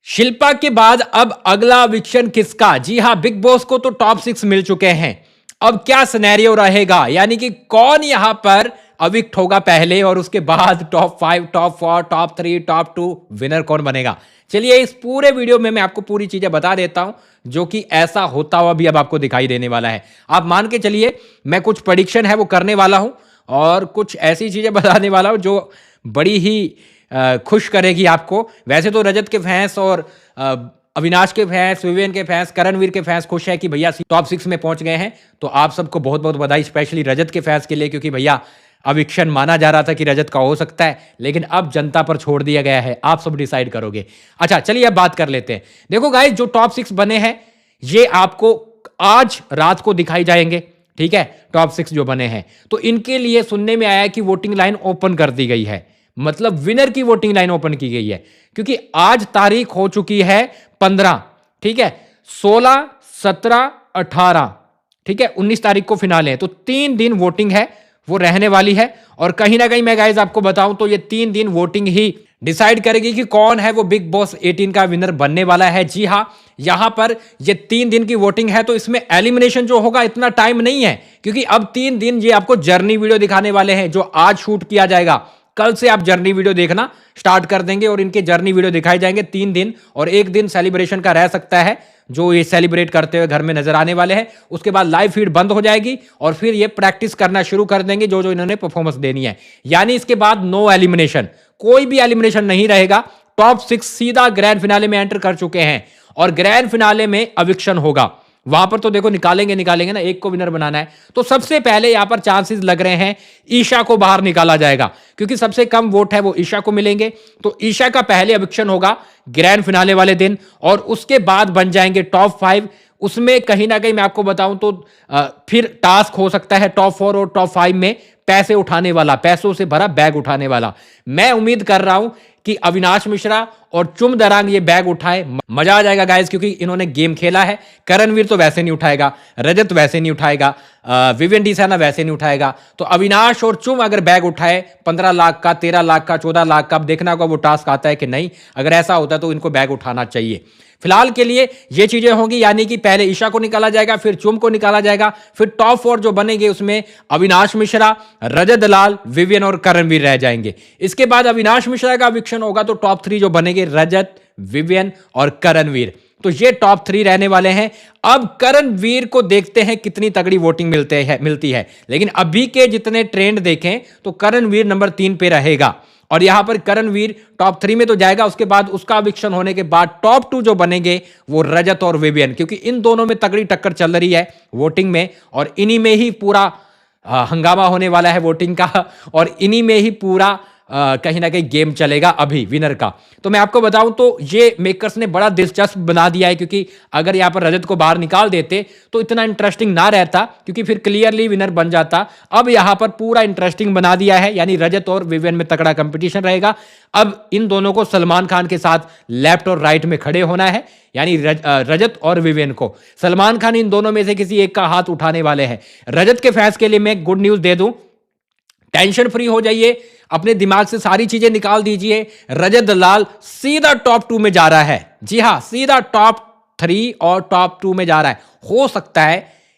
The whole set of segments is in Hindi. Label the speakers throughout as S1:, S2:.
S1: शिल्पा के बाद अब अगला विक्शन किसका? जी हां, बिग बॉस को तो टॉप 6 मिल चुके हैं। अब क्या सिनेरियो रहेगा, यानी कि कौन यहां पर अविक्ट होगा पहले और उसके बाद top 5, top 4, top 3, top 2 winner कौन बनेगा? चलिए इस पूरे वीडियो में मैं आपको पूरी चीजें बता देता हूं जो कि ऐसा होता हुआ भी अब आपको दिखाई देने वाला है। आप मान के चलिए मैं कुछ प्रेडिक्शन है वो करने वाला हूं और कुछ ऐसी चीजें बताने वाला हूं जो बड़ी ही खुश करेगी आपको। वैसे तो रजत के फैंस और अविनाश के फैंस, विवेन के फैंस, करणवीर के फैंस खुश है कि भैया टॉप 6 में पहुंच गए हैं। तो आप सबको बहुत बहुत बधाई, स्पेशली रजत के फैंस के लिए, क्योंकि भैया अविक्शन माना जा रहा था कि रजत का हो सकता है, लेकिन अब जनता पर छोड़ दिया गया है। आप सब डिसाइड करोगे। अच्छा चलिए अब बात कर लेते हैं। देखो गाइस, जो टॉप 6 बने हैं ये आपको आज रात को दिखाई जाएंगे, ठीक है। टॉप 6 जो बने हैं तो इनके लिए सुनने में आया है कि वोटिंग लाइन ओपन कर दी गई है, मतलब विनर की वोटिंग लाइन ओपन की गई है, क्योंकि आज तारीख हो चुकी है 15, ठीक है। 16, 17, 18, ठीक है, 19 तारीख को फिनाले है। तो 3 दिन वोटिंग है वो रहने वाली है। और कहीं ना कहीं मैं गाइस आपको बताऊं तो ये 3 दिन वोटिंग ही डिसाइड करेगी कि कौन है वो बिग बॉस 18 का विनर बनने वाला है। जी हां, यहां पर ये 3 दिन की वोटिंग है, तो इसमें एलिमिनेशन जो होगा इतना टाइम नहीं है, क्योंकि अब 3 दिन ये आपको जर्नी वीडियो दिखाने वाले हैं जो आज शूट किया जाएगा। कल से आप जर्नी वीडियो देखना स्टार्ट कर देंगे और इनके जर्नी वीडियो दिखाए जाएंगे 3 दिन, और 1 दिन सेलिब्रेशन का रह सकता है जो ये सेलिब्रेट करते हुए घर में नजर आने वाले हैं। उसके बाद लाइव फीड बंद हो जाएगी और फिर ये प्रैक्टिस करना शुरू कर देंगे जो जो इन्होंने परफॉर्मेंस देनी है। यानी इसके बाद नो एलिमिनेशन, कोई भी एलिमिनेशन नहीं रहेगा। टॉप 6 सीधा ग्रैंड फिनाले में एंटर कर चुके हैं और ग्रैंड फिनाले में अविक्शन होगा। वहां पर तो देखो निकालेंगे ना, एक को विनर बनाना है। तो सबसे पहले यहां पर चांसेस लग रहे हैं ईशा को बाहर निकाला जाएगा, क्योंकि सबसे कम वोट है वो ईशा को मिलेंगे। तो ईशा का पहले एविक्शन होगा ग्रैंड फिनाले वाले दिन, और उसके बाद बन जाएंगे टॉप 5। उसमें कहीं ना कहीं मैं आपको बताऊं तो फिर टास्क हो सकता है टॉप 4 और टॉप 5 में पैसे उठाने वाला, पैसों से भरा बैग उठाने वाला। मैं उम्मीद कर रहा हूं कि अविनाश मिश्रा और चुम दरांग ये बैग उठाए। मजा आ जाएगा गाइस, क्योंकि इन्होंने गेम खेला है। करणवीर तो वैसे नहीं उठाएगा, रजत वैसे नहीं उठाएगा, विवेन डीसाना वैसे नहीं उठाएगा। तो अविनाश और चुम अगर बैग उठाए 15 लाख का, 13 लाख का, 14 लाख का, अब देखना होगा वो टास्क आता है कि नहीं। अगर ऐसा होता है तो इनको बैग उठाना चाहिए। फिलहाल के लिए ये चीजें होंगी, यानी कि पहले ईशा को निकाला जाएगा, फिर चुम को निकाला जाएगा, फिर टॉप 4 जो बनेंगे उसमें अविनाश मिश्रा, रजत दलाल, विवियन और करणवीर रह जाएंगे। इसके बाद अविनाश मिश्रा का विक्शन होगा तो टॉप 3 जो बनेंगे रजत, विवियन और करणवीर। तो ये टॉप 3 रहने वाले हैं। अब करणवीर को देखते हैं कितनी तगड़ी वोटिंग मिलती है, लेकिन अभी के जितने ट्रेंड देखें तो करणवीर नंबर 3 पे रहेगा। और यहां पर करणवीर टॉप 3 में तो जाएगा, उसके बाद उसका अविक्शन होने के बाद टॉप 2 जो बनेंगे वो रजत और विवियन, क्योंकि इन दोनों में तगड़ी टक्कर चल रही है वोटिंग में, और इन्हीं में ही पूरा हंगामा होने वाला है वोटिंग का, और इन्हीं में ही पूरा कहीं ना कहीं गेम चलेगा अभी विनर का। तो मैं आपको बताऊं तो ये मेकर्स ने बड़ा दिलचस्प बना दिया है, क्योंकि अगर यहां पर रजत को बाहर निकाल देते तो इतना इंटरेस्टिंग ना रहता, क्योंकि फिर क्लियरली विनर बन जाता। अब यहां पर पूरा इंटरेस्टिंग बना दिया है, यानी रजत और विवियन में तगड़ा कंपटीशन रहेगा। अब इन दोनों को सलमान खान के साथ लेफ्ट और राइट में खड़े होना है, यानी रजत और विवियन को। सलमान खान इन दोनों में से किसी एक का हाथ उठाने वाले हैं। रजत के फैंस के लिए मैं गुड न्यूज दे दूं, टेंशन फ्री हो जाइए, अपने दिमाग से सारी चीजें निकाल दीजिए। रजत दलाल सीधा टॉप 2 में जा रहा है। जी हां, सीधा टॉप 3 और टॉप 2 में जा रहा है। हो सकता है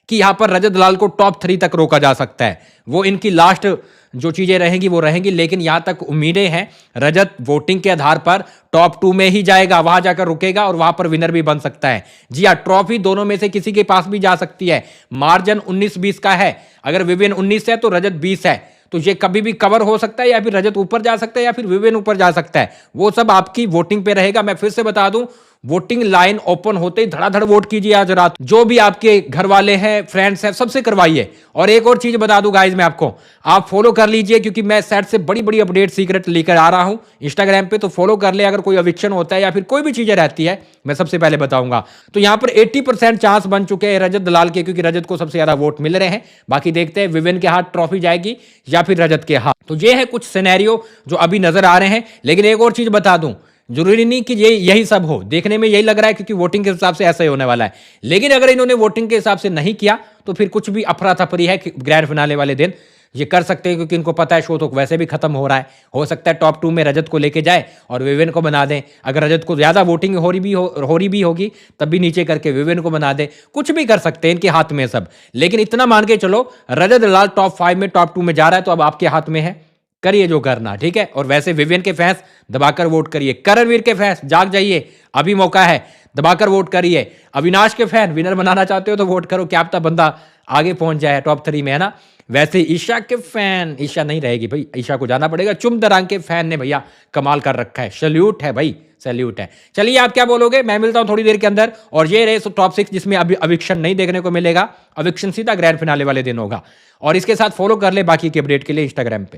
S1: कि यहां पर रजत दलाल को टॉप 3 तक रोका जा सकता है, वो इनकी लास्ट जो चीजें रहेंगी वो रहेंगी, लेकिन यहां तक उम्मीदें हैं। रजत वोटिंग के आधार पर टॉप 2 में ही जाएगा, वहां जाकर रुकेगा और वहां पर विनर भी बन सकता है। जी हां, ट्रॉफी दोनों में से किसी के पास भी जा सकती है। मार्जिन 19-20 का है, अगर विवियन 19 है तो रजत 20 है, तो ये कभी भी कवर हो सकता है, या फिर रजत ऊपर जा सकता है या फिर विवियन ऊपर जा सकता है। वो सब आपकी वोटिंग पे रहेगा। मैं फिर से बता दूं, वोटिंग लाइन ओपन होते ही धड़ाधड़ वोट कीजिए आज रात। जो भी आपके घर वाले हैं, फ्रेंड्स हैं, सबसे करवाइए। और एक और चीज बता दूं गाइज मैं आपको, आप फॉलो कर लीजिए, क्योंकि मैं सेट से बड़ी बड़ी अपडेट सीक्रेट लेकर आ रहा हूं इंस्टाग्राम पे। तो फॉलो कर ले, अगर कोई अविक्शन होता है या फिर कोई भी चीजें रहती है मैं सबसे पहले बताऊंगा। तो यहां पर 80% चांस बन चुके हैं रजत दलाल के, क्योंकि रजत को सबसे ज्यादा वोट मिल रहे हैं। बाकी देखते हैं विवियन के हाथ ट्रॉफी जाएगी या फिर रजत के हाथ। तो ये है कुछ सिनेरियो जो अभी नजर आ रहे हैं। लेकिन एक और चीज बता दूं, जरूरी नहीं कि ये यही सब हो, देखने में यही लग रहा है क्योंकि वोटिंग के हिसाब से ऐसा ही होने वाला है। लेकिन अगर इन्होंने वोटिंग के हिसाब से नहीं किया तो फिर कुछ भी अफरा तफरी है ग्रैंड फिनाले वाले दिन। ये कर सकते हैं क्योंकि इनको पता है शो तो वैसे भी खत्म हो रहा है। हो सकता है टॉप 2 में रजत को लेके जाए और विवेन को बना दें। अगर रजत को ज़्यादा वोटिंग हो रही भी होगी तब भी नीचे करके विवेन को बना दें। कुछ भी कर सकते हैं, इनके हाथ में सब। लेकिन इतना मान के चलो रजत लाल टॉप 5 में टॉप 2 में जा रहा है तो अब आपके हाथ में है, करिए जो करना, ठीक है। और वैसे विवेन के फैंस दबाकर वोट करिए, करणवीर के फैंस जाग जाइए, अभी मौका है, दबाकर वोट करिए। अविनाश के फैन विनर बनाना चाहते हो तो वोट करो, क्या पता बंदा आगे पहुंच जाए टॉप 3 में, है ना। वैसे ईशा के फैन, ईशा नहीं रहेगी भाई, ईशा को जाना पड़ेगा। चुमदरांग के फैन ने भैया कमाल कर रखा है, सैल्यूट है भाई, सैल्यूट है। चलिए आप क्या बोलोगे, मैं मिलता हूं थोड़ी देर के अंदर। और ये रहे टॉप 6 जिसमें अभी अविक्शन नहीं देखने को मिलेगा। अविक्शन सीधा ग्रैंड फिनाले वाले दिन होगा। और इसके साथ फॉलो कर ले बाकी के अपडेट के लिए इंस्टाग्राम पे।